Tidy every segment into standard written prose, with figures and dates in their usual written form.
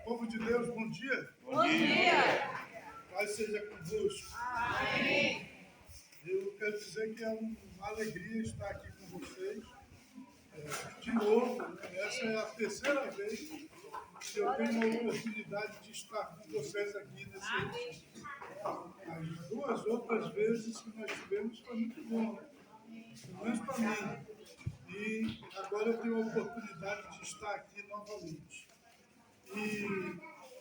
Povo de Deus, bom dia. Bom dia. Paz seja convosco. Amém. Eu quero dizer que é uma alegria estar aqui com vocês. De novo, né? Essa é a terceira vez que eu tenho a oportunidade de estar com vocês aqui nesse retiro. As duas outras vezes que nós tivemos foi muito bom, né? Pelo menos para mim. E agora eu tenho a oportunidade de estar aqui novamente. E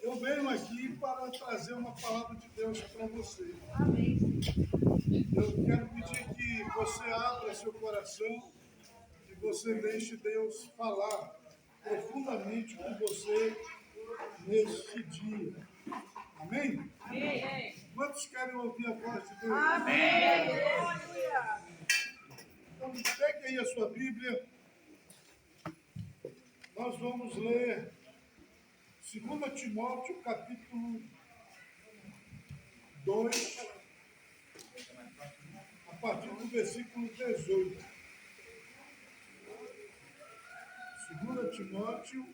eu venho aqui para trazer uma palavra de Deus para você. Eu quero pedir que você abra seu coração e você deixe Deus falar profundamente com você neste dia. Amém? Amém. Quantos querem ouvir a voz de Deus? Amém. Então, pegue aí a sua Bíblia. Nós vamos ler 2 Timóteo, capítulo 2, a partir do versículo 18. 2 Timóteo,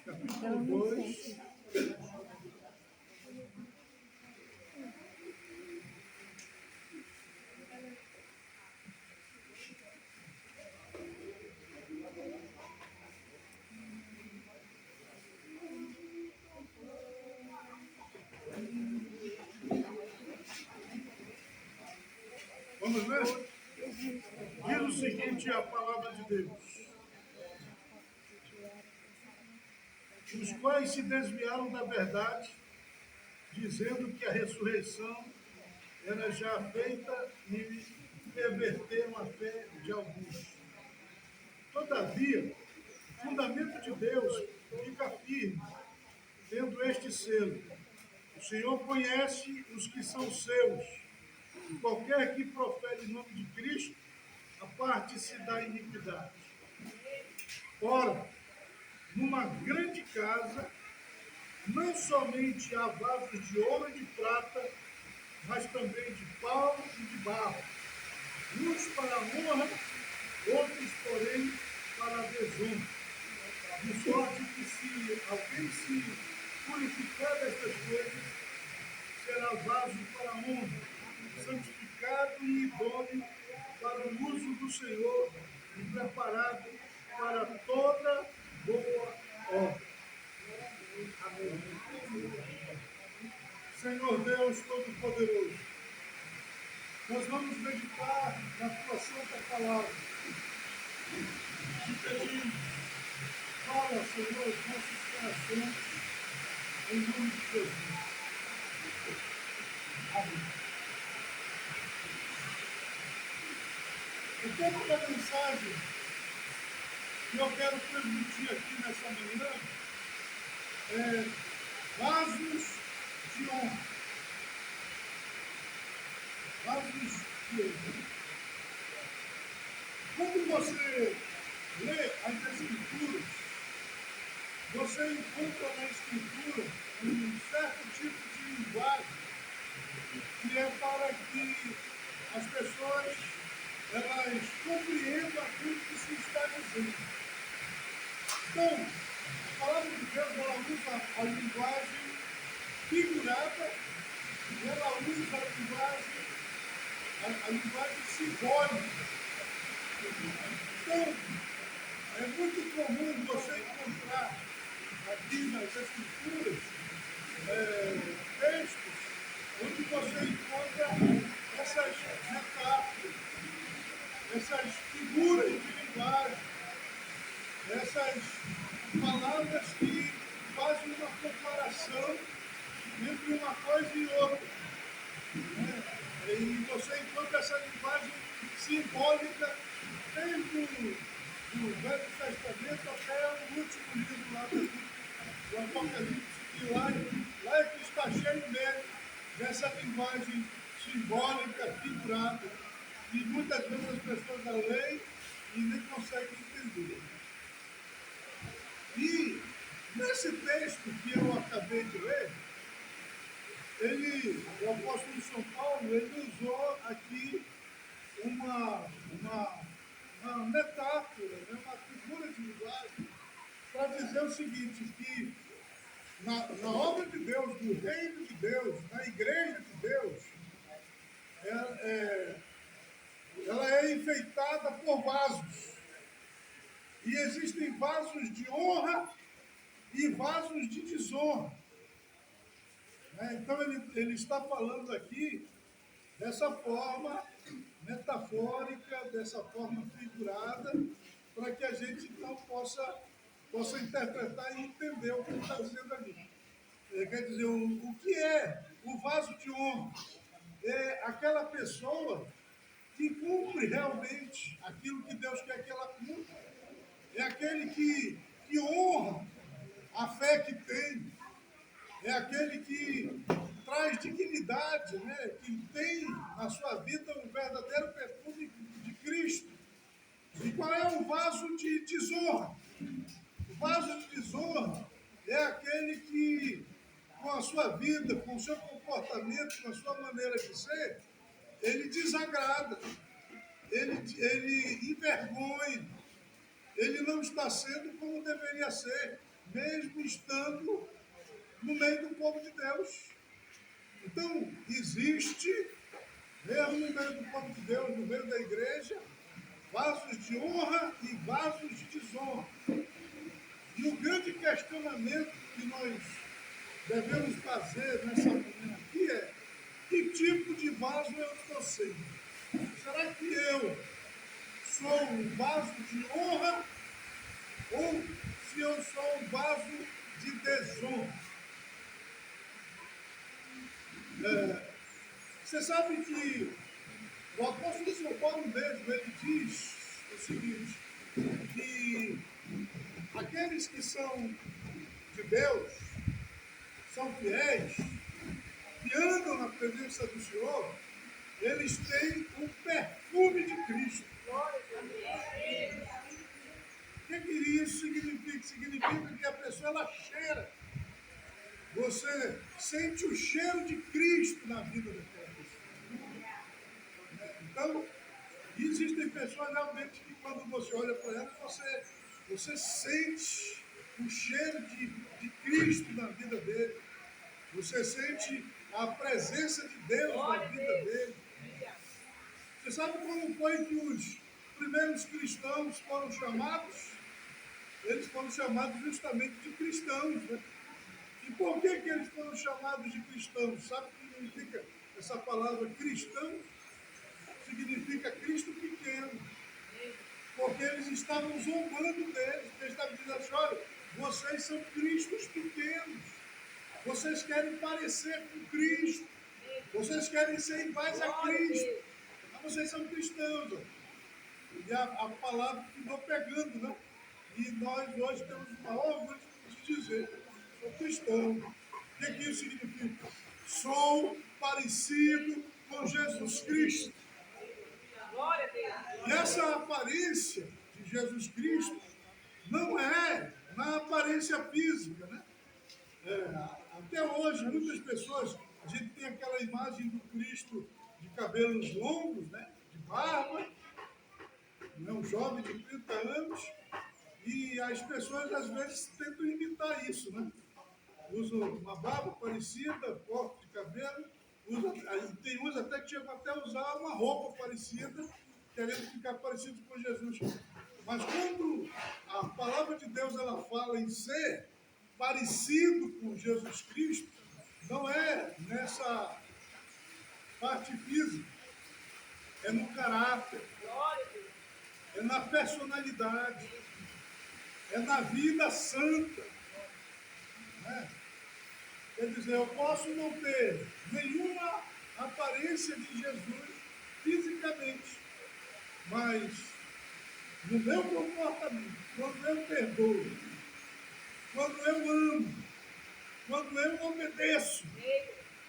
capítulo 2, vamos ver? Diz o seguinte, a palavra de Deus. Os quais se desviaram da verdade, dizendo que a ressurreição era já feita e perverteram a fé de alguns. Todavia, o fundamento de Deus fica firme, tendo este selo. O Senhor conhece os que são seus. E qualquer que profere o nome de Cristo, aparte-se da iniquidade. Ora, numa grande casa, não somente há vasos de ouro e de prata, mas também de pau e de barro, uns para a honra, outros, porém, para a desonra. De sorte que se alguém se purificar destas coisas, será vaso para a honra, santificado e idôneo para o uso do Senhor e preparado para toda boa obra. Amém. Senhor Deus Todo-Poderoso, nós vamos meditar na tua santa palavra. Te pedimos, fala, Senhor, os nossos corações, em nome de Jesus. Amém. O tema da mensagem que eu quero transmitir aqui nessa manhã é vasos de honra. Vasos de honra. Quando você lê as Escrituras, você encontra na Escritura um certo tipo de linguagem que é para que as pessoas elas compreendam aquilo que se está dizendo. Então, a palavra de Deus ela usa a linguagem figurada e ela usa a linguagem simbólica. Então, é muito comum você encontrar aqui nas Escrituras textos onde você encontra essas metáforas, essas figuras de linguagem, essas palavras que fazem uma comparação entre uma coisa e outra. E você encontra essa linguagem simbólica desde o Velho Testamento até o último livro lá do Apocalipse, que lá é que está cheio mesmo dessa linguagem simbólica, figurada, e muitas vezes as pessoas a leem e nem conseguem entender. E nesse texto que eu acabei de ler, o apóstolo São Paulo, ele usou aqui uma metáfora, né, uma figura de linguagem, para dizer o seguinte, que na obra de Deus, no reino de Deus, na igreja de Deus, ela ela é enfeitada por vasos. E existem vasos de honra e vasos de desonra. Né? Então ele está falando aqui dessa forma metafórica, dessa forma figurada, para que a gente então possa interpretar e entender o que ele está dizendo ali. Quer dizer, o que é o vaso de honra? É aquela pessoa que cumpre realmente aquilo que Deus quer que ela cumpra. É aquele que honra a fé que tem. É aquele que traz dignidade, né? Que tem na sua vida um verdadeiro perfume de Cristo. E qual é o vaso de desonra? O vaso de desonra é aquele que, com a sua vida, com o seu comportamento, com a sua maneira de ser, ele desagrada, ele envergonha, ele não está sendo como deveria ser, mesmo estando no meio do povo de Deus. Então, existe, mesmo no meio do povo de Deus, no meio da igreja, vasos de honra e vasos de desonra. E o grande questionamento que nós devemos fazer nessa manhã aqui é: que tipo de vaso eu estou sendo? Será que eu sou um vaso de honra ou se eu sou um vaso de desonra? Você sabe que o apóstolo São Paulo mesmo, ele diz o seguinte, que aqueles que são de Deus, são fiéis, que andam na presença do Senhor, eles têm um perfume de Cristo. O que isso significa? Significa que a pessoa ela cheira. Você sente o cheiro de Cristo na vida daquela pessoa. Então, existem pessoas realmente que quando você olha para elas, você sente o cheiro de Cristo na vida dele. Você sente a presença de Deus na vida dele. Você sabe como foi que os primeiros cristãos foram chamados? Eles foram chamados justamente de cristãos, né? E por que eles foram chamados de cristãos? Sabe o que significa essa palavra cristão? Significa Cristo pequeno. Porque eles estavam zombando deles. Eles estavam dizendo assim: olha, vocês são cristos pequenos. Vocês querem parecer com Cristo. Vocês querem ser iguais a Cristo. Mas vocês são cristãos. E a palavra ficou pegando, né? E nós hoje temos uma orgulho de dizer: sou cristão. O que isso significa? Sou parecido com Jesus Cristo. E essa aparência de Jesus Cristo não é na aparência física, né? Até hoje, muitas pessoas, a gente tem aquela imagem do Cristo de cabelos longos, né? De barba, né? Um jovem de 30 anos, e as pessoas às vezes tentam imitar isso, né? Usam uma barba parecida, corte de cabelo, tem uns até que chegam até a usar uma roupa parecida, querendo ficar parecido com Jesus. Mas quando a palavra de Deus ela fala em ser parecido com Jesus Cristo, não é nessa parte física, é no caráter, é na personalidade, é na vida santa. Né? Quer dizer, eu posso não ter nenhuma aparência de Jesus fisicamente, mas no meu comportamento, quando eu perdoo, quando eu amo, quando eu obedeço,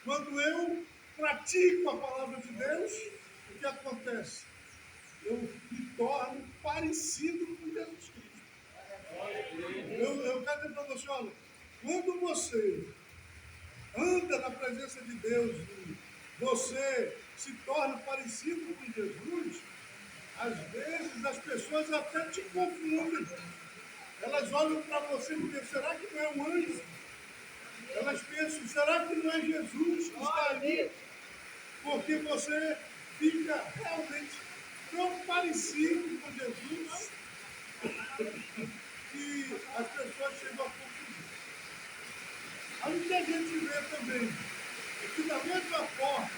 quando eu pratico a palavra de Deus, o que acontece? Eu me torno parecido com Jesus Cristo. Eu quero dizer para você, olha, quando você anda na presença de Deus e você se torna parecido com Jesus, às vezes as pessoas até te confundem. Elas olham para você e dizem, será que não é um anjo? Elas pensam, será que não é Jesus que está ali? Porque você fica realmente tão parecido com Jesus que as pessoas chegam a confundir. Aí o que a gente vê também é que da mesma forma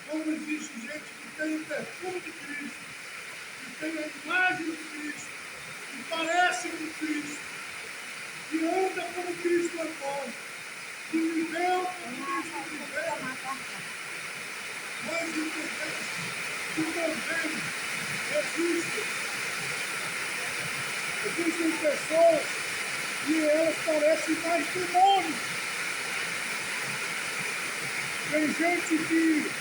como existe gente que tem o perfume de Cristo, que tem a imagem de Cristo, que parece com Cristo, que anda como Cristo andou, que viveu como Cristo viveu, nós entendemos que também existem pessoas que elas parecem mais demônios. Tem gente que,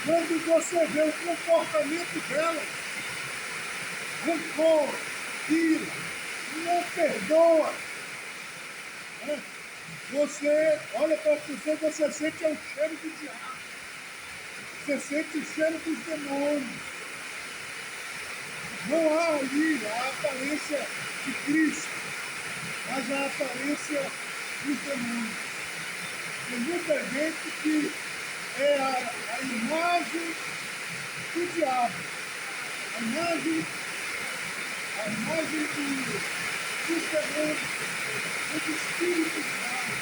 quando você vê o comportamento dela, rancor, ira, não perdoa, né? Você olha para a pessoa e você sente o cheiro do diabo, você sente o cheiro dos demônios. Não há ali a aparência de Cristo, mas a aparência dos demônios. Tem muita gente que é a imagem do diabo, a imagem dos demônios, dos espíritos maus.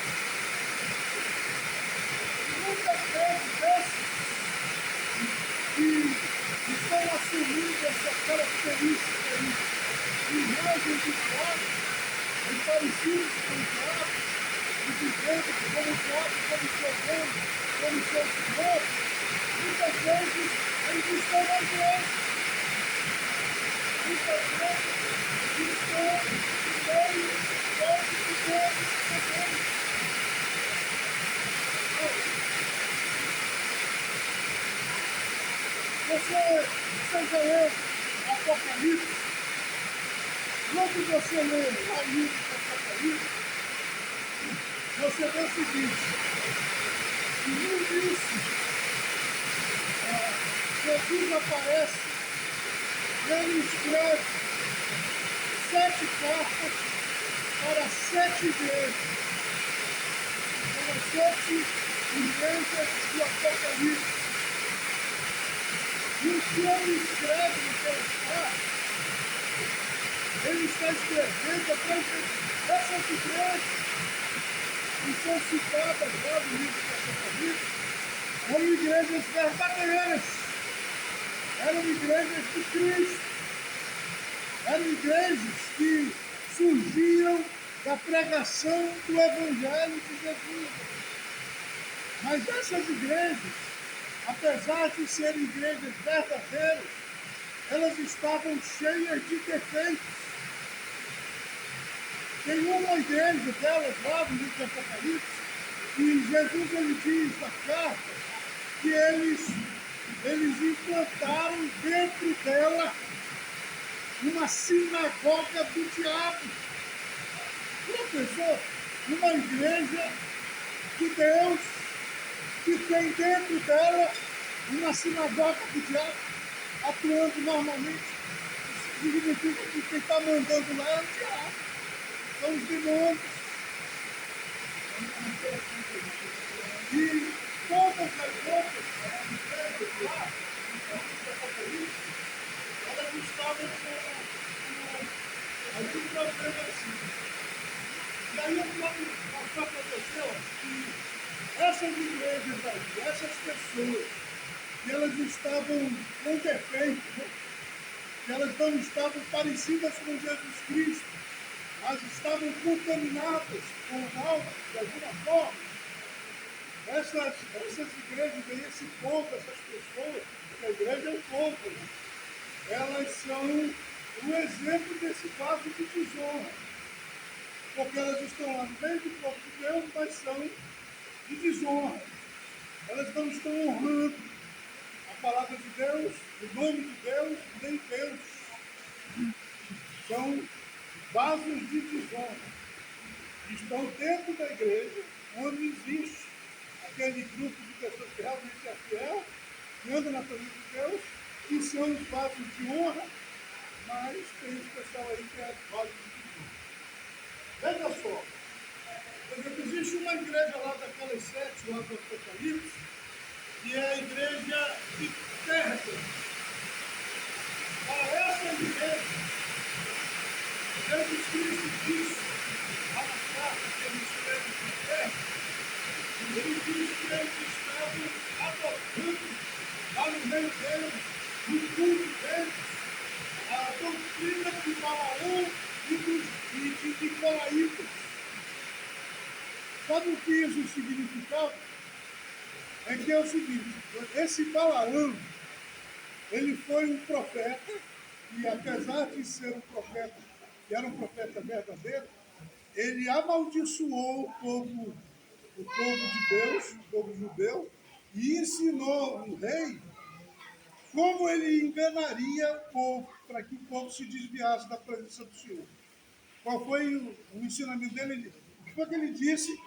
E muitas vezes esses que estão assumindo essa característica aí, de imagem do diabo, e parecidos com o diabo, e vivendo como o diabo, como seu dono, como seu senhor, muitas vezes eles estão na igreja. Muitas vezes estão no meio do povo de Deus também. Você já leu Apocalipse? Quando você lê o livro do Apocalipse, você vê o seguinte, que no início, Jesus aparece, ele escreve 7 cartas para 7 igrejas, para 7 igrejas do Apocalipse. E o que ele escreve naquelas cartas, ele está escrevendo para essas igrejas que são citadas lá no livro do Apocalipse, eram igrejas verdadeiras, eram igrejas de Cristo, eram igrejas que surgiam da pregação do Evangelho de Jesus. Mas essas igrejas, apesar de serem igrejas verdadeiras, elas estavam cheias de defeitos. Tem uma igreja delas lá no livro do Apocalipse, e Jesus ele diz na carta que eles implantaram dentro dela uma sinagoga do diabo. Já pensou? Uma igreja de Deus que tem dentro dela uma sinagoga do diabo, atuando normalmente. Isso significa que quem está mandando lá é o diabo, são os demônios. E todas as outras igrejas lá, elas estavam com algum problema assim. E aí o que aconteceu? Que essas igrejas aí, essas pessoas, que elas estavam com defeito, né? Que elas não estavam parecidas com Jesus Cristo, mas estavam contaminadas com o mal de alguma forma. Essas igrejas, esse povo, essas pessoas, porque a igreja é um povo, né? Elas são um exemplo desse vaso de desonra. Porque elas estão lá no meio do povo de Deus, mas são de desonra. Elas não estão honrando a palavra de Deus, o nome de Deus, nem Deus. São vasos de desonra. Estão dentro da igreja, onde existe aquele grupo de pessoas que realmente é fiel, que anda na presença de Deus, que são os vasos de honra, mas tem esse pessoal aí que é vaso de honra. Veja só, por exemplo, existe uma igreja lá daquelas 7, lá do Apocalipse, que é a igreja de Pérgamo. Para essa igreja, Jesus Cristo disse, lá na carta que ele escreve de Pérgamo, ele diz que eles estavam adotando lá no meio deles, no culto deles, a doutrina de Balaão e de Nicolaítas. Sabe o que isso significava? É que é o seguinte, esse Balaão, ele foi um profeta, e apesar de ser um profeta, que era um profeta verdadeiro, ele amaldiçoou o povo de Deus, o povo judeu, e ensinou o rei como ele enganaria o povo, para que o povo se desviasse da presença do Senhor. Qual foi o ensinamento dele? O que foi que ele disse?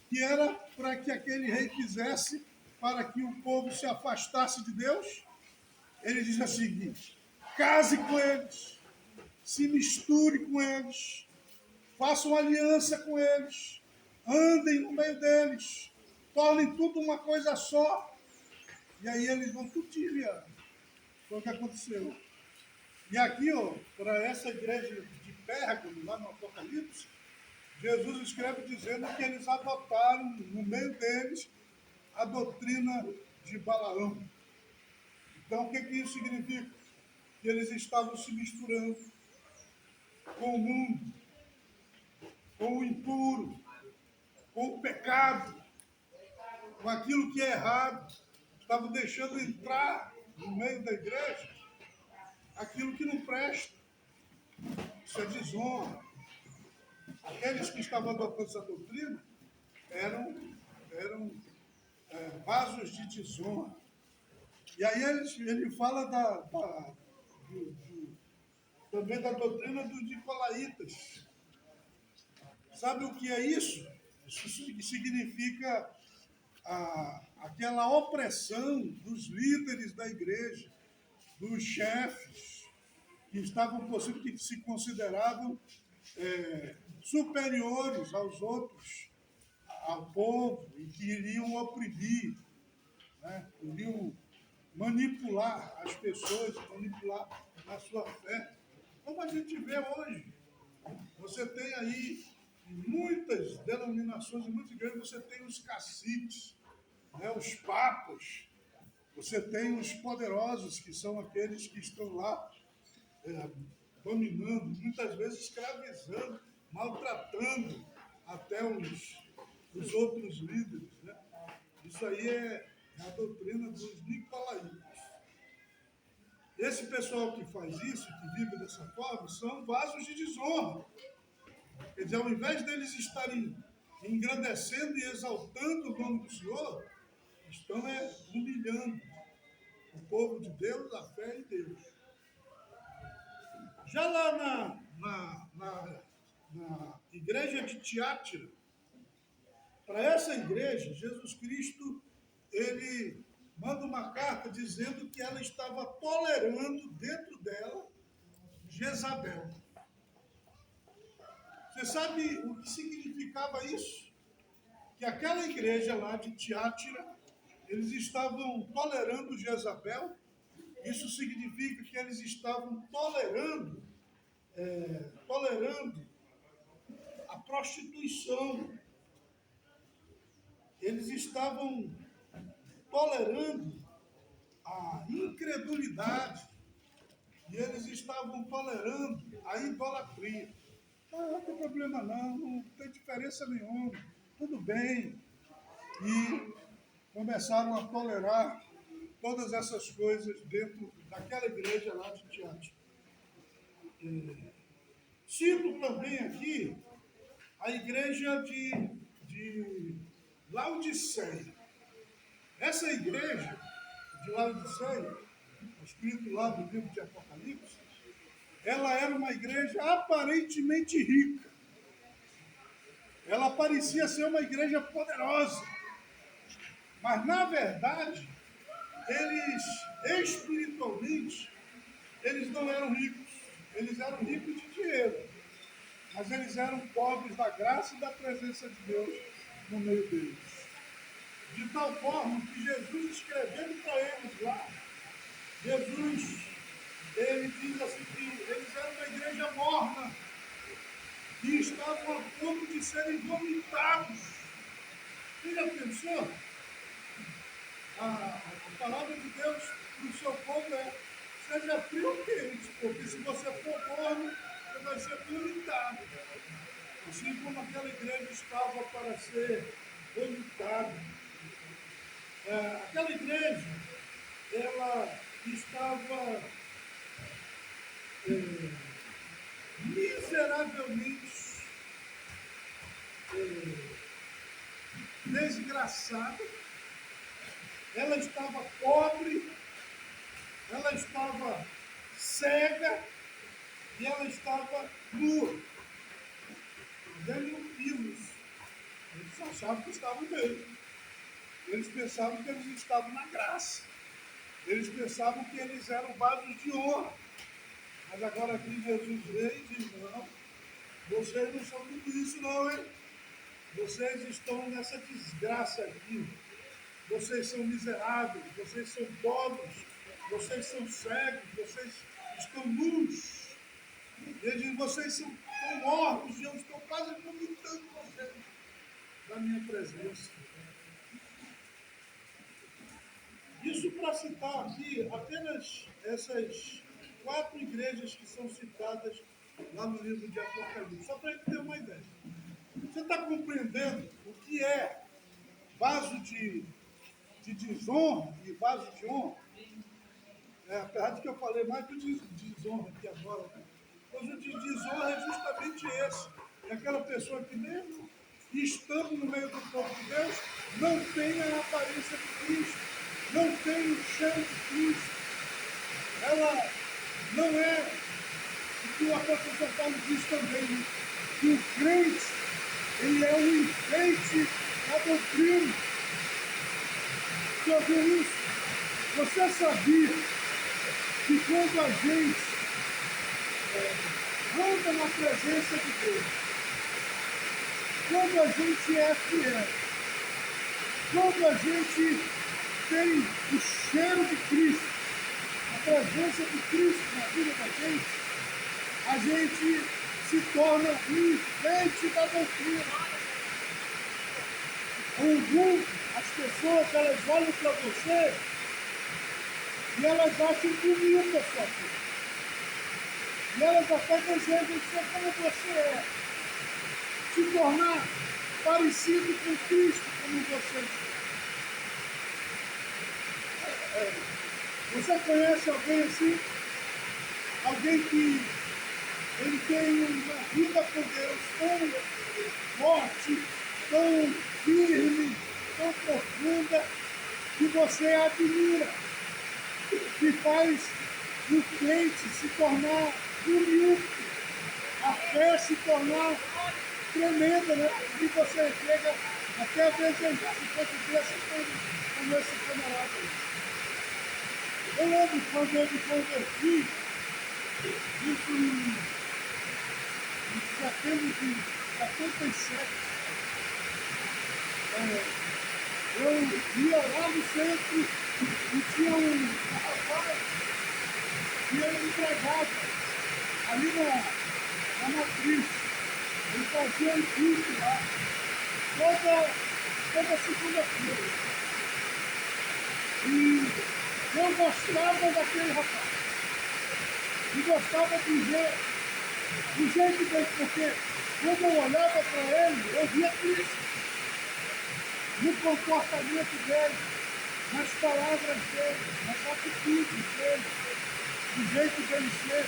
Que era para que aquele rei fizesse para que o povo se afastasse de Deus. Ele diz o seguinte: case com eles, se misture com eles, faça uma aliança com eles, andem no meio deles, tornem tudo uma coisa só, e aí eles vão tudo desviar. Foi o que aconteceu. E aqui, ó, para essa igreja de Pérgamo, lá no Apocalipse, Jesus escreve dizendo que eles adotaram no meio deles a doutrina de Balaão. Então, o que isso significa? Que eles estavam se misturando com o mundo, com o impuro, com o pecado, com aquilo que é errado. Estavam deixando entrar no meio da igreja aquilo que não presta. Isso é desonra. Aqueles que estavam adotando essa doutrina eram vasos de desonra. E aí ele fala também da doutrina dos nicolaítas. Sabe o que é isso? Isso significa aquela opressão dos líderes da igreja, dos chefes, que estavam possível, que se consideravam superiores aos outros, ao povo, e que iriam oprimir, né? Iriam manipular as pessoas, manipular a sua fé. Como a gente vê hoje, você tem aí, em muitas denominações, em muitas igrejas, você tem os caciques, né, os papas, você tem os poderosos, que são aqueles que estão lá dominando, muitas vezes escravizando, maltratando até os outros líderes. Né? Isso aí é a doutrina dos nicolaítas. Esse pessoal que faz isso, que vive dessa forma, são vasos de desonra. Quer dizer, ao invés deles estarem engrandecendo e exaltando o nome do Senhor, estão humilhando o povo de Deus, a fé em Deus. Já lá na igreja de Tiátira, para essa igreja, Jesus Cristo, ele manda uma carta dizendo que ela estava tolerando dentro dela Jezabel. Você sabe o que significava isso? Que aquela igreja lá de Tiátira, eles estavam tolerando Jezabel. Isso significa que eles estavam tolerando a prostituição. Eles estavam tolerando a incredulidade. E eles estavam tolerando a idolatria. Não tem problema não tem diferença nenhuma, tudo bem. E começaram a tolerar todas essas coisas dentro daquela igreja lá de Tiátira. Cito também aqui a igreja de Laodiceia. Essa igreja de Laodiceia, escrito lá no livro de Apocalipse, ela era uma igreja aparentemente rica. Ela parecia ser uma igreja poderosa, mas na verdade, eles espiritualmente, eles não eram ricos. Eles eram ricos de dinheiro, mas eles eram pobres da graça e da presença de Deus no meio deles. De tal forma que Jesus, escrevendo para eles lá, Jesus, ele diz assim que eles eram uma igreja morna e estavam a ponto de serem vomitados. Você já pensou? A palavra de Deus para o seu povo é: seja frio ou quente, porque se você for morno, você vai ser vomitado. Assim como aquela igreja estava para ser vomitada. Aquela igreja, ela estava miseravelmente desgraçada, ela estava pobre, ela estava cega e ela estava nua. Dando quilos. Eles achavam que estavam mesmo. Eles pensavam que eles estavam na graça. Eles pensavam que eles eram vasos de honra. Mas agora aqui Jesus veio e diz: não, vocês não são tudo isso não, hein? Vocês estão nessa desgraça aqui. Vocês são miseráveis, vocês são pobres, vocês são cegos, vocês estão nus. Ele diz: vocês são mortos e eu estou quase vomitando vocês da minha presença. Isso para citar aqui apenas essas 4 igrejas que são citadas lá no livro de Apocalipse, só para a gente ter uma ideia. Você está compreendendo o que é vaso de desonra e vaso de honra? Apesar de que eu falei mais do desonra aqui agora, né? Mas o de desonra é justamente esse. É aquela pessoa que mesmo estando no meio do povo de Deus, não tem a aparência de Cristo, não tem o cheiro de Cristo. Ela não é o que o apóstolo São Paulo diz também, né? Que o crente, ele é um enfeite da doutrina. Você ouviu isso? Você sabia que quando a gente anda na presença de Deus, quando a gente é fiel, quando a gente tem o cheiro de Cristo, a presença de Cristo na vida da gente se torna um enfeite da doutrina. As pessoas, elas olham para você e elas acham bonita a sua vida. E elas até desejam ser como você é. Se tornar parecido com Cristo como você é. Você conhece alguém assim? Alguém que ele tem uma vida com Deus tão forte, tão firme, tão profunda, que você admira, que faz o crente se tornar humilde, a fé se tornar tremenda, né? E você chega até a desejar, se fosse desse como esse camarada. Eu lembro quando eu me converti, isso em setembro de 77, eu ia lá no centro e tinha um rapaz que ele entregava ali na matriz. Ele fazia um culto lá, toda segunda-feira. E eu gostava daquele rapaz. E gostava de ver o jeito dele, porque quando eu olhava para ele, eu via Cristo. No comportamento dele, nas palavras dele, nas atitudes dele, do jeito dele ser.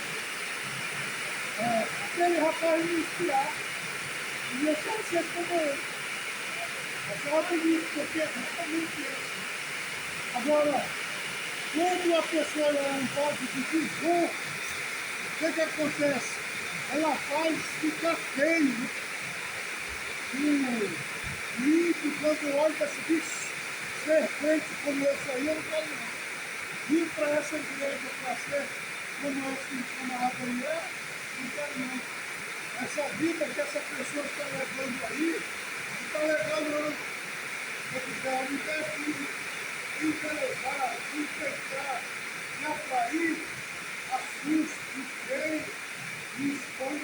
Aquele rapaz me inspirar. E eu quero ser como ele. Achava bonito, porque é exatamente isso. Agora, quando a pessoa é um vaso de desonra, o que acontece? Ela faz ficar feio. o ímpio, quando olha, vai seguir serpente como esse aí, eu não quero não. Vir para essa igreja para ser como esse camarada aí é, não quero não. Essa vida que essa pessoa está levando aí, não está legal não. Porque não quer envelezar, enfeitar, e atrair, assusta, enfeia e expõe.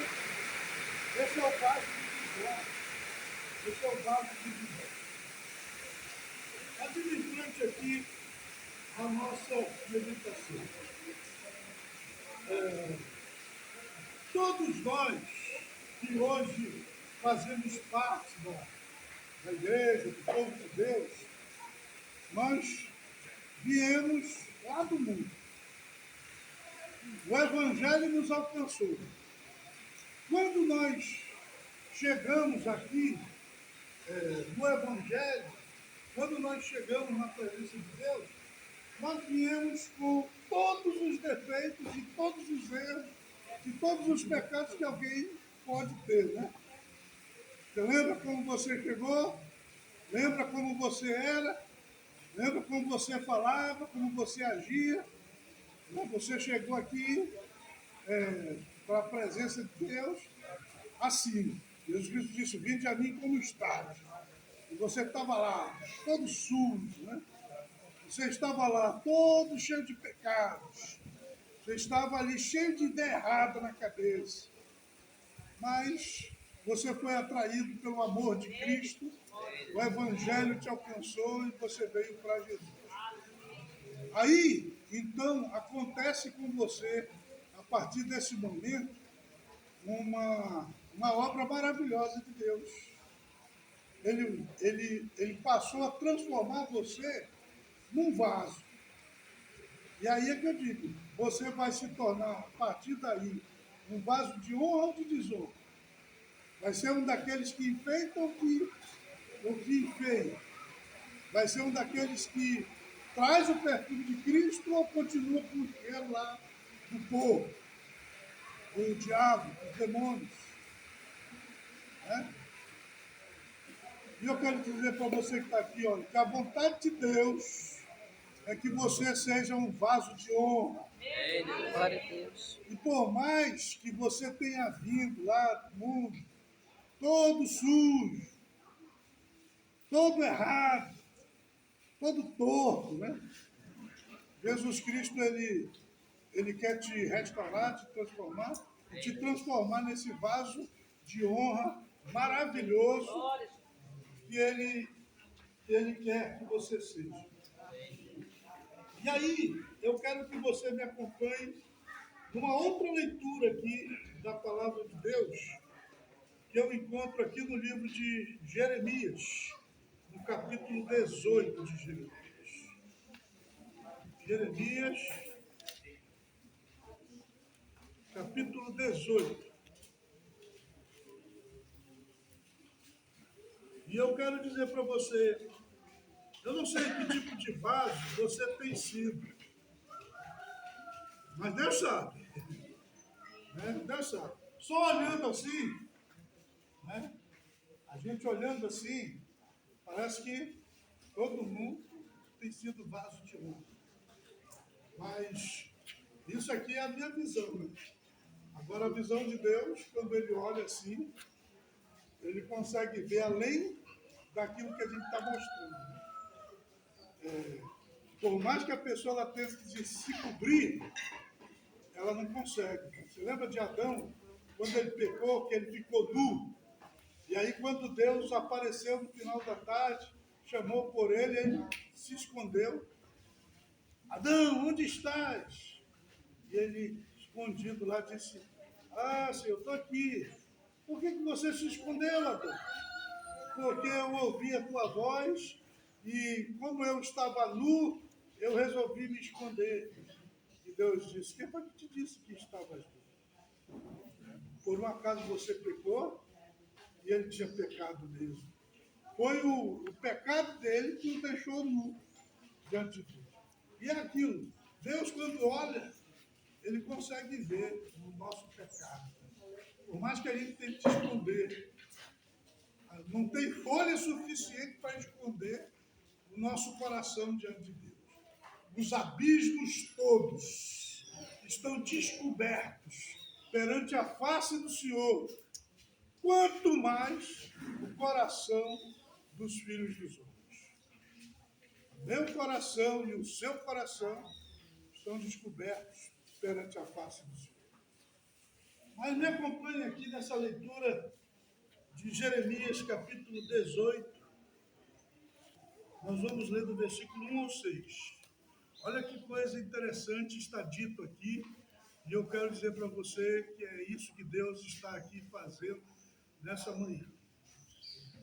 Esse é o vaso de Jó. Esse é o vaso de Jó. Administrante aqui a nossa meditação. Todos nós que hoje fazemos parte da igreja, do povo de Deus, nós viemos lá do mundo. O Evangelho nos alcançou. Quando nós chegamos aqui no Evangelho, quando nós chegamos na presença de Deus, nós viemos com todos os defeitos e todos os erros e todos os pecados que alguém pode ter, né? Você lembra como você chegou? Lembra como você era? Lembra como você falava, como você agia? Você chegou aqui para a presença de Deus assim. Jesus Cristo disse, vinde a mim como estás. E você estava lá, todo sujo, né? Você estava lá, todo cheio de pecados. Você estava ali cheio de ideia errada na cabeça. Mas você foi atraído pelo amor de Cristo, o Evangelho te alcançou e você veio para Jesus. Aí, então, acontece com você, a partir desse momento, uma obra maravilhosa de Deus. Ele passou a transformar você num vaso. E aí é que eu digo, você vai se tornar, a partir daí, um vaso de honra ou de desonra. Vai ser um daqueles que enfeitam ou que enfeiam. Vai ser um daqueles que traz o perfume de Cristo ou continua com o cheiro lá do povo, o diabo, os demônios. Né? E eu quero dizer para você que está aqui, olha, que a vontade de Deus é que você seja um vaso de honra. Glória a Deus. E por mais que você tenha vindo lá do mundo, todo sujo, todo errado, todo torto, né? Jesus Cristo, ele quer te restaurar, te transformar nesse vaso de honra maravilhoso que ele quer que você seja. E aí, eu quero que você me acompanhe numa outra leitura aqui da palavra de Deus, que eu encontro aqui no livro de Jeremias, no capítulo 18 de Jeremias. Jeremias, capítulo 18. E eu quero dizer para você, eu não sei que tipo de vaso você tem sido, mas Deus sabe. Né? Deus sabe. Só olhando assim, né? A gente olhando assim, parece que todo mundo tem sido vaso de honra. Mas isso aqui é a minha visão. Né? Agora, a visão de Deus, quando Ele olha assim, Ele consegue ver além daquilo que a gente está mostrando. Por mais que a pessoa ela tente se cobrir, ela não consegue. Você lembra de Adão, quando ele pecou, que ele ficou nu? E aí, quando Deus apareceu no final da tarde, chamou por ele, ele se escondeu. Adão, onde estás? E ele, escondido lá, disse, Senhor, estou aqui. Por que você se escondeu, Adão? Porque eu ouvi a tua voz e como eu estava nu, eu resolvi me esconder. E Deus disse, quem foi que te disse que estavas nu? Por um acaso você pecou? E ele tinha pecado mesmo. Foi o pecado dele que o deixou nu diante de Deus. E é aquilo, Deus quando olha, ele consegue ver o nosso pecado. Por mais que a gente tente esconder, Não tem folha suficiente para esconder o nosso coração diante de Deus. Os abismos todos estão descobertos perante a face do Senhor, quanto mais o coração dos filhos dos homens. Meu coração e o seu coração estão descobertos perante a face do Senhor. Mas me acompanhe aqui nessa leitura de Jeremias, capítulo 18. Nós vamos ler do versículo 1 ao 6. Olha que coisa interessante está dito aqui, e eu quero dizer para você que é isso que Deus está aqui fazendo nessa manhã.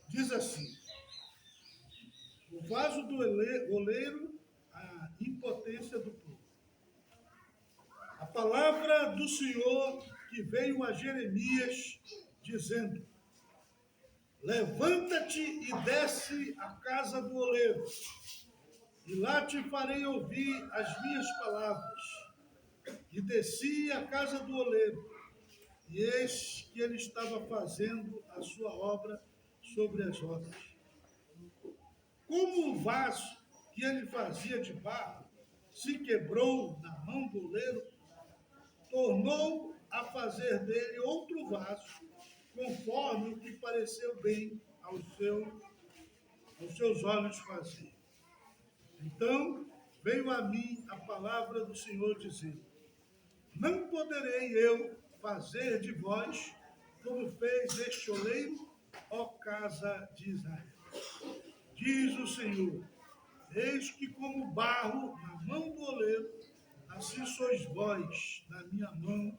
Diz assim: o vaso do oleiro, a impotência do povo. A palavra do Senhor que veio a Jeremias, dizendo: levanta-te e desce à casa do oleiro, e lá te farei ouvir as minhas palavras. E desci à casa do oleiro, e eis que ele estava fazendo a sua obra sobre as rodas. Como o vaso que ele fazia de barro se quebrou na mão do oleiro, tornou a fazer dele outro vaso, conforme o que pareceu bem aos seus olhos fazer. Então veio a mim a palavra do Senhor, dizendo: não poderei eu fazer de vós como fez este oleiro, ó casa de Israel. Diz o Senhor: eis que como barro na mão do oleiro, assim sois vós na minha mão,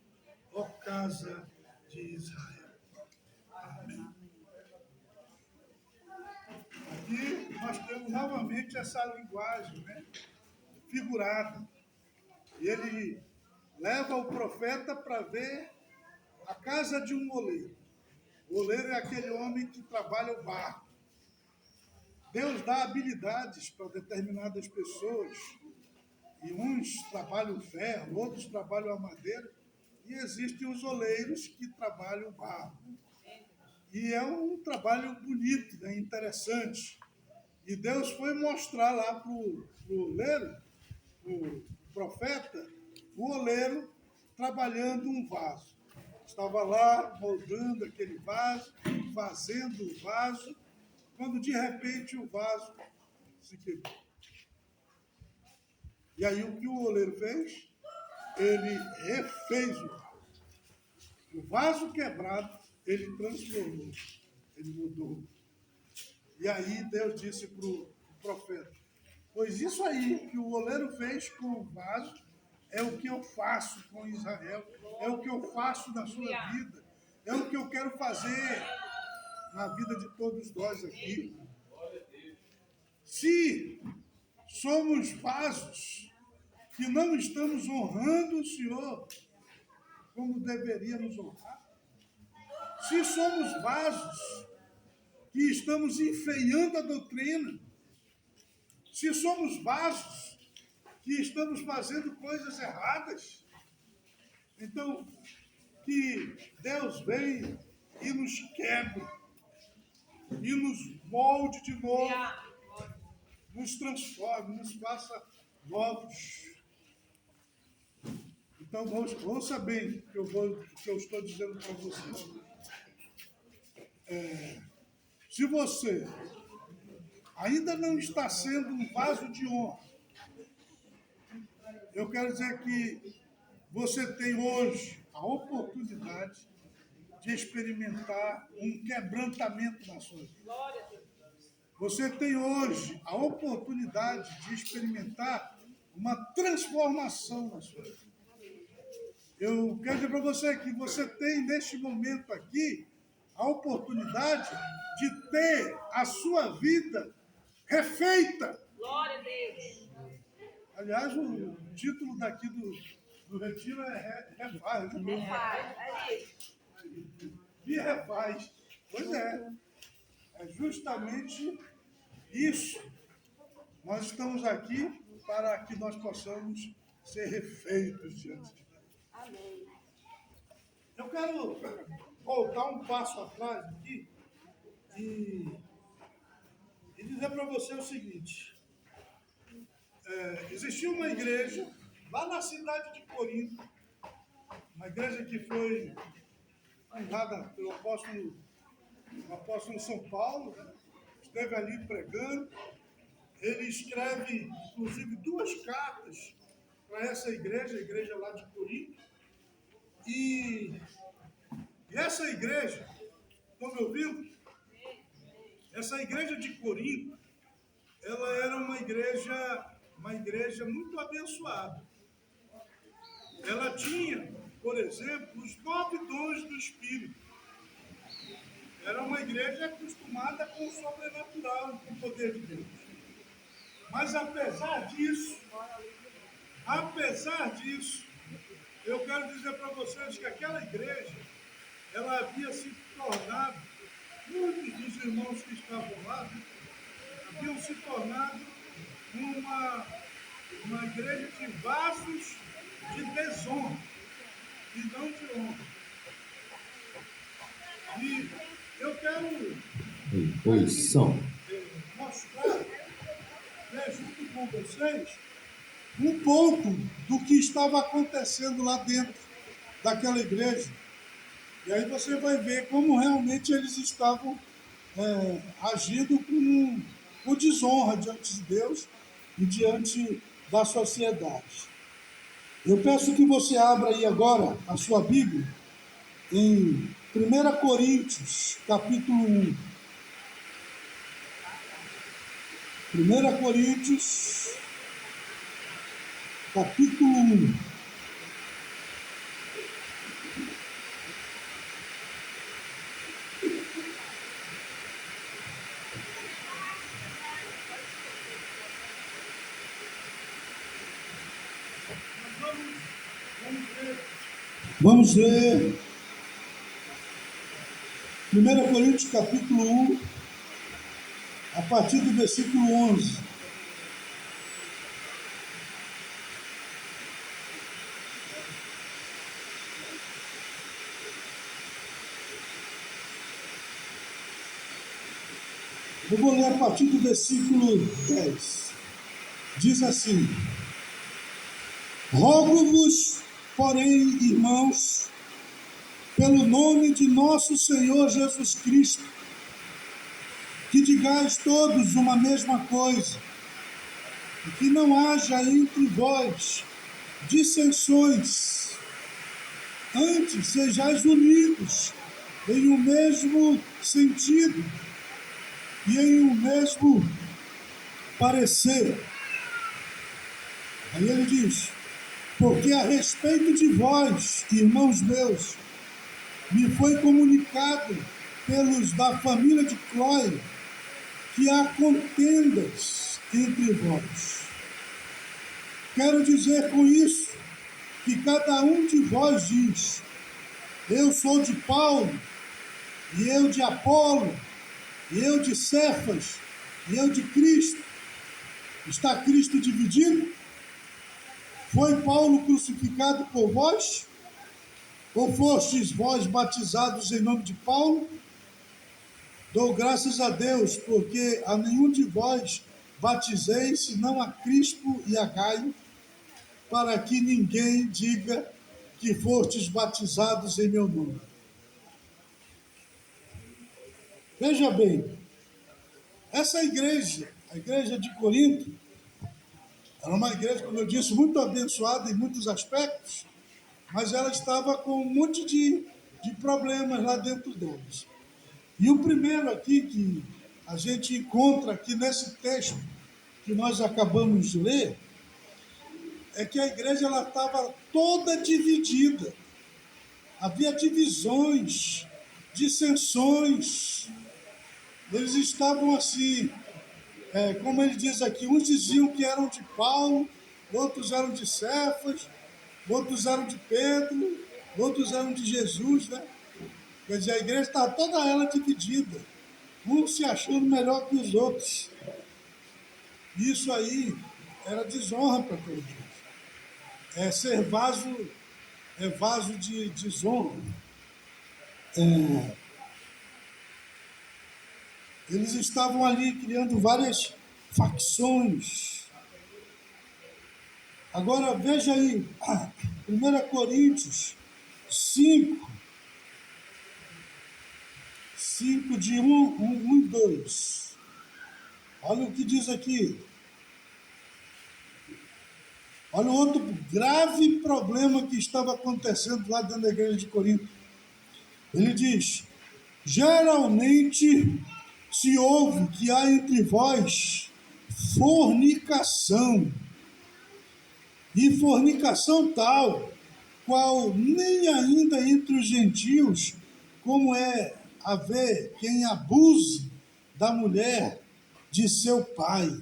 ó casa de Israel. Amém. Aqui nós temos novamente essa linguagem, né, figurada. Ele leva o profeta para ver a casa de um oleiro. O oleiro é aquele homem que trabalha o barro. Deus dá habilidades para determinadas pessoas, e uns trabalham o ferro, outros trabalham a madeira, e existem os oleiros que trabalham o barro. E é um trabalho bonito, né, interessante. E Deus foi mostrar lá para o oleiro, o profeta, o oleiro trabalhando um vaso. Estava lá moldando aquele vaso, fazendo o vaso, quando de repente o vaso se quebrou. E aí o que o oleiro fez? Ele refez o vaso. O vaso quebrado, ele transformou, ele mudou. E aí Deus disse para o profeta: pois isso aí que o oleiro fez com o vaso é o que eu faço com Israel, é o que eu faço na sua vida, é o que eu quero fazer na vida de todos nós aqui. Se somos vasos que não estamos honrando o Senhor como deveríamos honrar, se somos vasos que estamos enfeiando a doutrina, se somos vasos que estamos fazendo coisas erradas, então que Deus venha e nos quebre, e nos molde de novo, nos transforme, nos faça novos. Então, ouça bem o que eu estou dizendo para vocês. Se você ainda não está sendo um vaso de honra, eu quero dizer que você tem hoje a oportunidade de experimentar um quebrantamento na sua vida. Você tem hoje a oportunidade de experimentar uma transformação na sua vida. Eu quero dizer para você que você tem, neste momento aqui, a oportunidade de ter a sua vida refeita. Glória a Deus. Aliás, o título daqui do retiro é Refaz. Me refaz. Me refaz. Pois é. É justamente isso. Nós estamos aqui para que nós possamos ser refeitos diante de Deus. Amém. Eu quero voltar um passo atrás aqui, e, e dizer para você o seguinte: existia uma igreja lá na cidade de Corinto, uma igreja que foi fundada pelo apóstolo São Paulo, esteve ali pregando. Ele escreve, inclusive, 2 cartas para essa igreja, a igreja lá de Corinto. E essa igreja, estão me ouvindo? Essa igreja de Corinto, ela era uma igreja muito abençoada. Ela tinha, por exemplo, os 9 dons do Espírito. Era uma igreja acostumada com o sobrenatural, com o poder de Deus. Mas apesar disso, eu quero dizer para vocês que aquela igreja, ela havia se tornado, muitos dos irmãos que estavam lá, haviam se tornado uma igreja de vasos de desonra e não de honra. E eu quero mostrar, junto com vocês, um pouco do que estava acontecendo lá dentro daquela igreja. E aí você vai ver como realmente eles estavam agindo com desonra diante de Deus e diante da sociedade. Eu peço que você abra aí agora a sua Bíblia em 1 Coríntios, capítulo 1. 1 Coríntios, capítulo 1. Vamos ler 1 Coríntios capítulo 1, a partir do versículo 11. Eu vou ler a partir do versículo 10. Diz assim: Rogo-vos, porém, irmãos, pelo nome de nosso Senhor Jesus Cristo, que digais todos uma mesma coisa, e que não haja entre vós dissensões, antes sejais unidos em um mesmo sentido e em um mesmo parecer. Aí ele diz: porque a respeito de vós, irmãos meus, me foi comunicado pelos da família de Cloé que há contendas entre vós. Quero dizer com isso que cada um de vós diz: eu sou de Paulo, e eu de Apolo, e eu de Cefas, e eu de Cristo. Está Cristo dividido? Foi Paulo crucificado por vós? Ou fostes vós batizados em nome de Paulo? Dou graças a Deus, porque a nenhum de vós batizei, senão a Crispo e a Gaio, para que ninguém diga que fostes batizados em meu nome. Veja bem, essa igreja, a igreja de Corinto, era uma igreja, como eu disse, muito abençoada em muitos aspectos, mas ela estava com um monte de problemas lá dentro deles. E o primeiro aqui que a gente encontra aqui nesse texto que nós acabamos de ler, é que a igreja ela estava toda dividida. Havia divisões, dissensões. Eles estavam assim, como ele diz aqui, uns diziam que eram de Paulo, outros eram de Cefas, outros eram de Pedro, outros eram de Jesus, né? Quer dizer, a igreja estava toda ela dividida, uns se achando melhor que os outros. Isso aí era desonra para aquela igreja. Ser vaso de desonra. Eles estavam ali criando várias facções. Agora veja aí, 1 Coríntios 5, 5 de 1 e 2. Olha o que diz aqui. Olha o outro grave problema que estava acontecendo lá dentro da igreja de Corinto. Ele diz: geralmente se ouve que há entre vós fornicação, e fornicação tal, qual nem ainda entre os gentios, como é haver quem abuse da mulher de seu pai.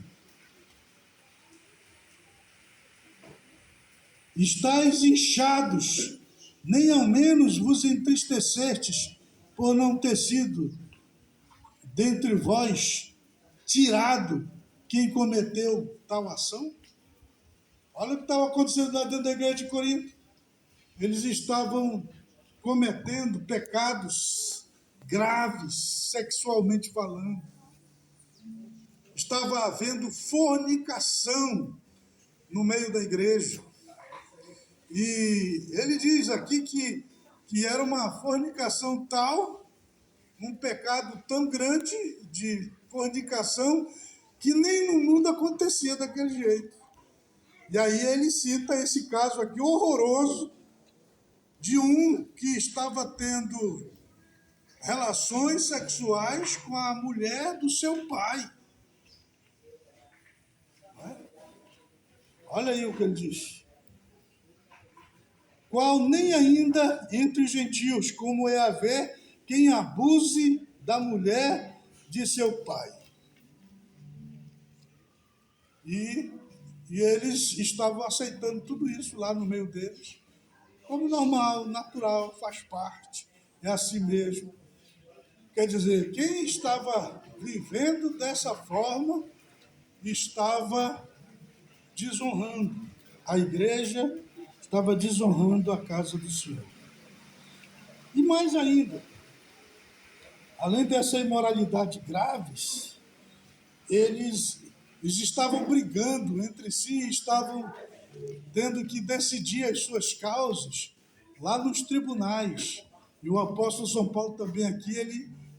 Estais inchados, nem ao menos vos entristecestes por não ter sido dentre vós tirado quem cometeu tal ação? Olha o que estava acontecendo lá dentro da igreja de Corinto. Eles estavam cometendo pecados graves, sexualmente falando. Estava havendo fornicação no meio da igreja. E ele diz aqui que era uma fornicação tal, um pecado tão grande de fornicação, que nem no mundo acontecia daquele jeito. E aí ele cita esse caso aqui horroroso de um que estava tendo relações sexuais com a mulher do seu pai. Olha aí o que ele diz. Qual nem ainda entre os gentios, como é haver quem abuse da mulher de seu pai. E eles estavam aceitando tudo isso lá no meio deles, como normal, natural, faz parte, é assim mesmo. Quer dizer, quem estava vivendo dessa forma estava desonrando a igreja, estava desonrando a casa do Senhor. E mais ainda, além dessa imoralidade graves, eles estavam brigando entre si, estavam tendo que decidir as suas causas lá nos tribunais. E o apóstolo São Paulo também aqui,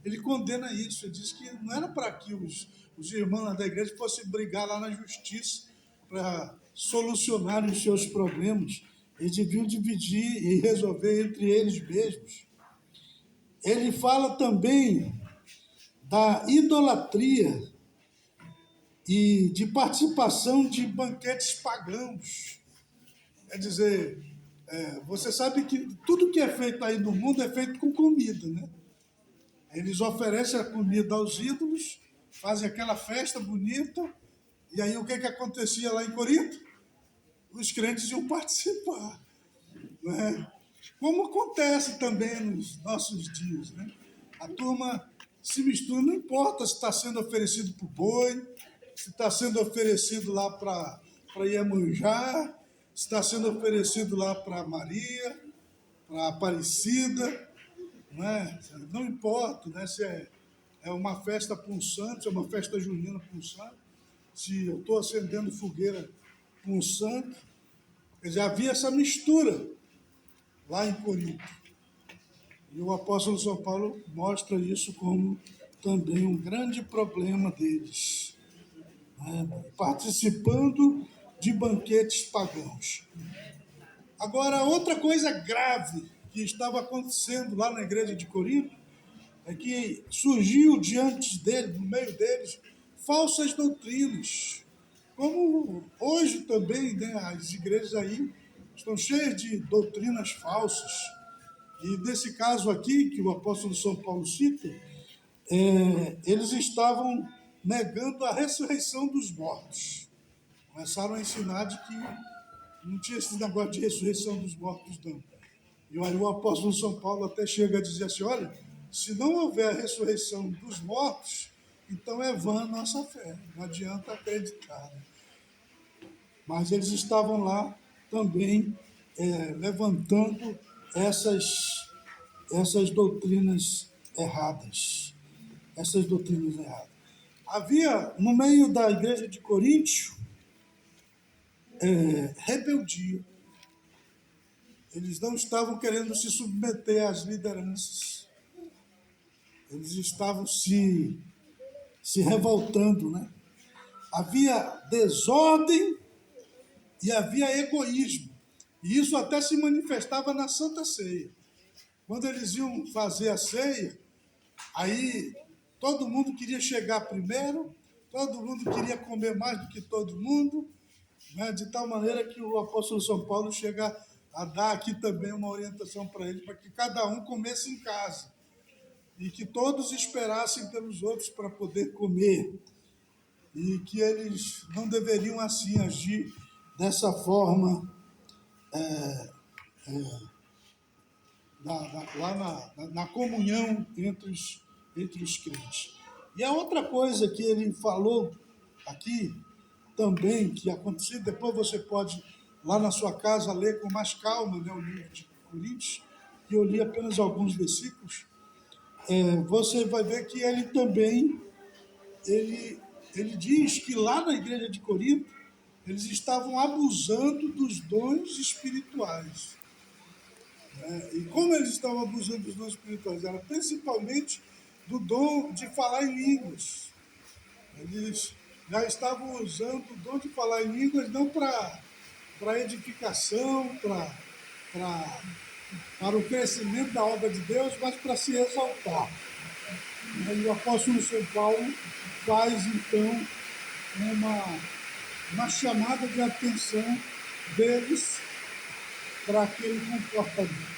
ele condena isso. Ele diz que não era para que os irmãos lá da igreja fossem brigar lá na justiça para solucionar os seus problemas. Eles deviam dividir e resolver entre eles mesmos. Ele fala também da idolatria e de participação de banquetes pagãos. Quer dizer, você sabe que tudo que é feito aí no mundo é feito com comida, né? Eles oferecem a comida aos ídolos, fazem aquela festa bonita, e aí o que acontecia lá em Corinto? Os crentes iam participar, né? Como acontece também nos nossos dias, né? A turma se mistura, não importa se está sendo oferecido para o boi, se está sendo oferecido lá para Iemanjá, se está sendo oferecido lá para Maria, para Aparecida, né? Não importa, né? Se é uma festa para um santo, se é uma festa junina para um santo, se eu estou acendendo fogueira para um santo. Já havia essa mistura lá em Corinto. E o apóstolo São Paulo mostra isso como também um grande problema deles, né? Participando de banquetes pagãos. Agora, outra coisa grave que estava acontecendo lá na igreja de Corinto é que surgiu diante deles, no meio deles, falsas doutrinas. Como hoje também, né, as igrejas aí estão cheias de doutrinas falsas. E nesse caso aqui, que o apóstolo São Paulo cita, eles estavam negando a ressurreição dos mortos. Começaram a ensinar de que não tinha esse negócio de ressurreição dos mortos, não. E aí o apóstolo São Paulo até chega a dizer assim, olha, se não houver a ressurreição dos mortos, então é vã a nossa fé, não adianta acreditar. Mas eles estavam lá também levantando essas doutrinas erradas. essas doutrinas erradas. Havia, no meio da igreja de Coríntio, rebeldia. Eles não estavam querendo se submeter às lideranças. Eles estavam se revoltando, né? Havia desordem e havia egoísmo. E isso até se manifestava na Santa Ceia. Quando eles iam fazer a ceia, aí todo mundo queria chegar primeiro, todo mundo queria comer mais do que todo mundo, né? De tal maneira que o apóstolo São Paulo chega a dar aqui também uma orientação para eles, para que cada um comesse em casa e que todos esperassem pelos outros para poder comer, e que eles não deveriam assim agir dessa forma lá na comunhão entre os crentes. E a outra coisa que ele falou aqui também, que aconteceu, depois você pode, lá na sua casa, ler com mais calma, né, o livro de Coríntios, que eu li apenas alguns versículos, você vai ver que ele também, ele diz que lá na igreja de Corinto, eles estavam abusando dos dons espirituais. E como eles estavam abusando dos dons espirituais? Era principalmente do dom de falar em línguas. Eles já estavam usando o dom de falar em línguas não para edificação, para o crescimento da obra de Deus, mas para se exaltar. E o apóstolo São Paulo faz, então, uma chamada de atenção deles para aquele comportamento.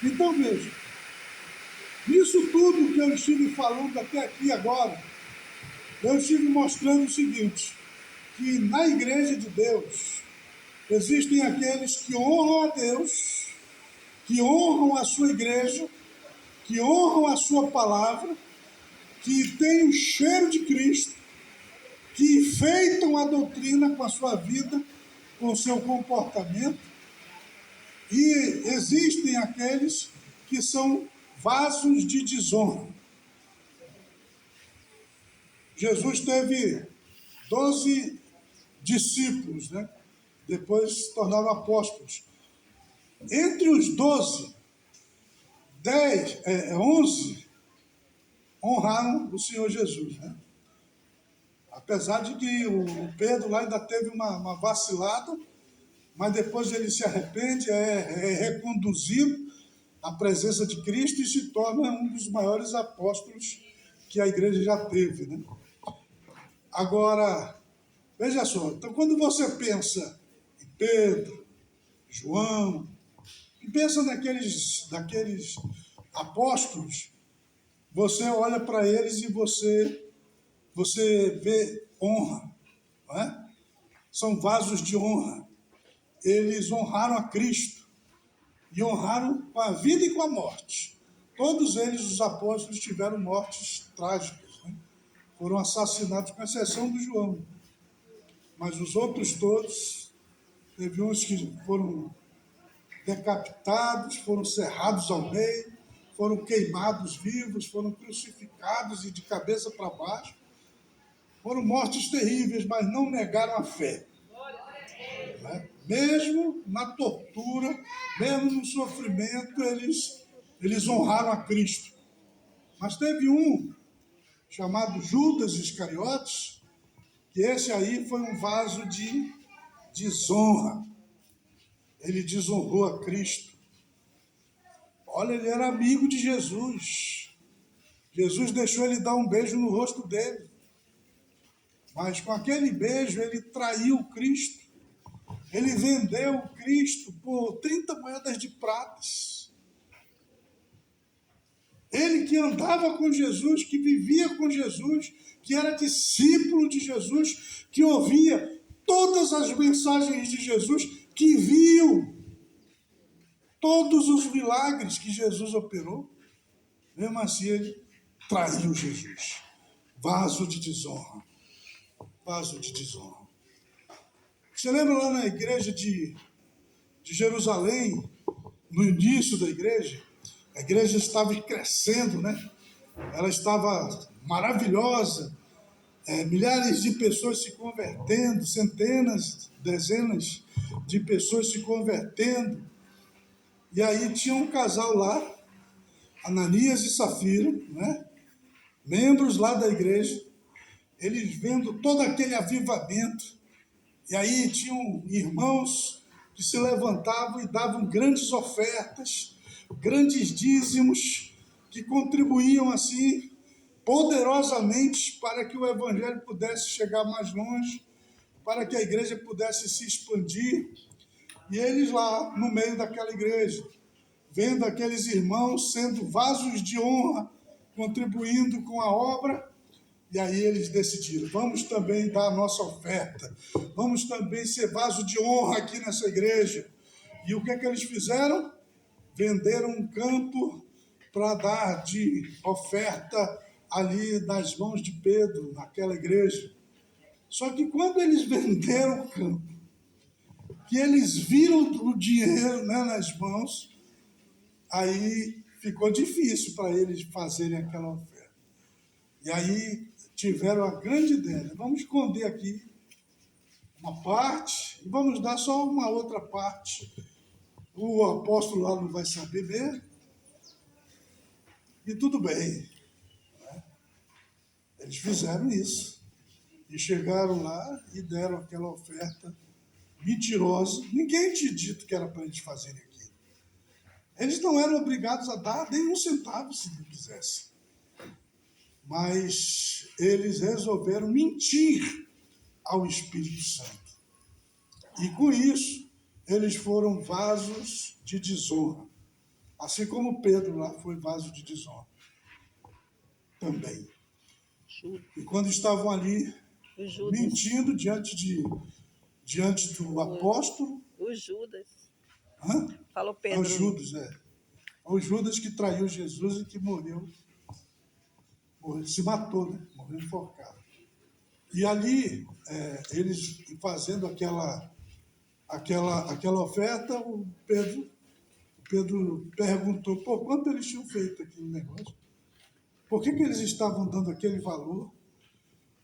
Então, veja, nisso tudo que eu estive falando até aqui agora, eu estive mostrando o seguinte, que na igreja de Deus existem aqueles que honram a Deus, que honram a sua igreja, que honram a sua palavra, que têm o cheiro de Cristo, que enfeitam a doutrina com a sua vida, com o seu comportamento, e existem aqueles que são vasos de desonra. Jesus teve 12 discípulos, né? Depois se tornaram apóstolos. Entre os 12, 11 honraram o Senhor Jesus, né? Apesar de que o Pedro lá ainda teve uma vacilada, mas depois ele se arrepende, é reconduzido à presença de Cristo e se torna um dos maiores apóstolos que a igreja já teve, né? Agora, veja só, então quando você pensa em Pedro, João, e pensa naqueles apóstolos, você olha para eles e você vê honra, não é? São vasos de honra. Eles honraram a Cristo e honraram com a vida e com a morte. Todos eles, os apóstolos, tiveram mortes trágicas, né? Foram assassinados, com exceção do João. Mas os outros todos, teve uns que foram decapitados, foram cerrados ao meio, foram queimados vivos, foram crucificados e de cabeça para baixo. Foram mortes terríveis, mas não negaram a fé. Né? Mesmo na tortura, mesmo no sofrimento, eles honraram a Cristo. Mas teve um chamado Judas Iscariotes, que esse aí foi um vaso de desonra. Ele desonrou a Cristo. Olha, ele era amigo de Jesus. Jesus deixou ele dar um beijo no rosto dele. Mas com aquele beijo ele traiu Cristo. Ele vendeu Cristo por 30 moedas de prata. Ele que andava com Jesus, que vivia com Jesus, que era discípulo de Jesus, que ouvia todas as mensagens de Jesus, que viu todos os milagres que Jesus operou, mesmo assim ele traiu Jesus. Vaso de desonra. Vaso de desonra. Você lembra lá na igreja de Jerusalém, no início da igreja? A igreja estava crescendo, né? ela estava maravilhosa, milhares de pessoas se convertendo, centenas, dezenas de pessoas se convertendo. E aí tinha um casal lá, Ananias e Safira, né? Membros lá da igreja, eles vendo todo aquele avivamento. E aí tinham irmãos que se levantavam e davam grandes ofertas, grandes dízimos, que contribuíam assim poderosamente para que o evangelho pudesse chegar mais longe, para que a igreja pudesse se expandir. E eles lá no meio daquela igreja, vendo aqueles irmãos sendo vasos de honra, contribuindo com a obra. E aí eles decidiram, vamos também dar a nossa oferta, vamos também ser vaso de honra aqui nessa igreja. E o que é que eles fizeram? Venderam um campo para dar de oferta ali nas mãos de Pedro, naquela igreja. Só que quando eles venderam o campo, que eles viram o dinheiro, né, nas mãos, aí ficou difícil para eles fazerem aquela oferta. E aí tiveram a grande ideia, vamos esconder aqui uma parte e vamos dar só uma outra parte. O apóstolo lá não vai saber mesmo. E tudo bem. Eles fizeram isso. E chegaram lá e deram aquela oferta mentirosa. Ninguém tinha dito que era para eles fazerem aquilo. Eles não eram obrigados a dar nem um centavo se não quisessem. Mas eles resolveram mentir ao Espírito Santo. E com isso, eles foram vasos de desonra. Assim como Pedro lá foi vaso de desonra também. E quando estavam ali mentindo diante do apóstolo... O Judas. Hã? Falou É Pedro. o Judas, o Judas que traiu Jesus e que morreu, se matou, né? Morreu enforcado. E ali, eles fazendo aquela oferta, o Pedro perguntou, por quanto eles tinham feito aquele negócio? Por que eles estavam dando aquele valor?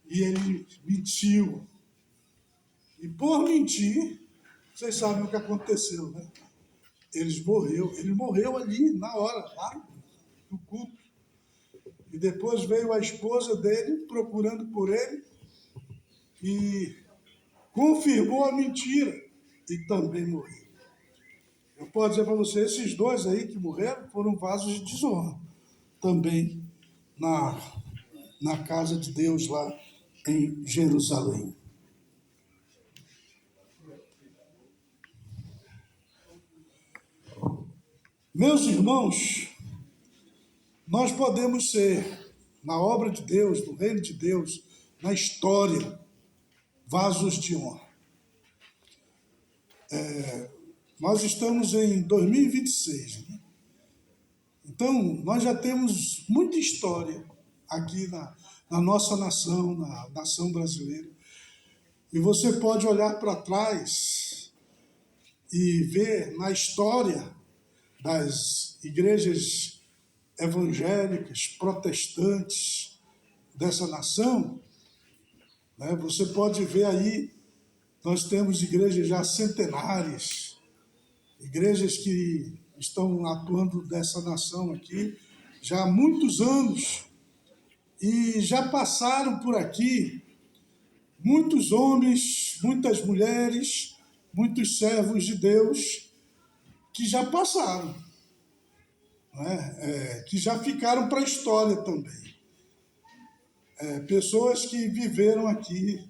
E ele mentiu. E por mentir, vocês sabem o que aconteceu, né? Ele morreu ali, na hora, lá no culto. E depois veio a esposa dele, procurando por ele, e confirmou a mentira, e também morreu. Eu posso dizer para você, esses dois aí que morreram foram vasos de desonra, também na casa de Deus lá em Jerusalém. Meus irmãos, nós podemos ser, na obra de Deus, no reino de Deus, na história, vasos de honra. Nós estamos em 2026, né? Então, nós já temos muita história aqui na nossa nação, na nação brasileira. E você pode olhar para trás e ver na história das igrejas evangélicas, protestantes dessa nação, né? Você pode ver aí, nós temos igrejas já centenárias, igrejas que estão atuando dessa nação aqui já há muitos anos e já passaram por aqui muitos homens, muitas mulheres, muitos servos de Deus que já passaram, né? Que já ficaram para a história também. Pessoas que viveram aqui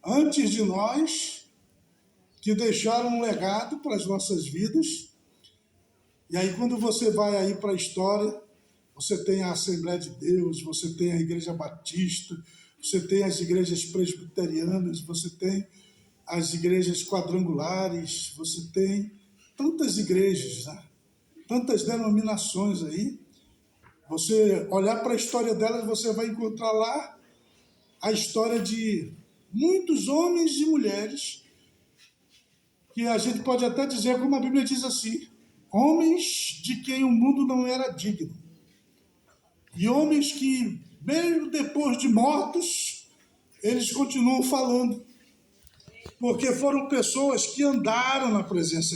antes de nós, que deixaram um legado para as nossas vidas. E aí, quando você vai aí para a história, você tem a Assembleia de Deus, você tem a Igreja Batista, você tem as igrejas presbiterianas, você tem as igrejas quadrangulares, você tem tantas igrejas, né? Tantas denominações aí. Você olhar para a história delas, você vai encontrar lá a história de muitos homens e mulheres que a gente pode até dizer, como a Bíblia diz assim, homens de quem o mundo não era digno. E homens que, mesmo depois de mortos, eles continuam falando. Porque foram pessoas que andaram na presença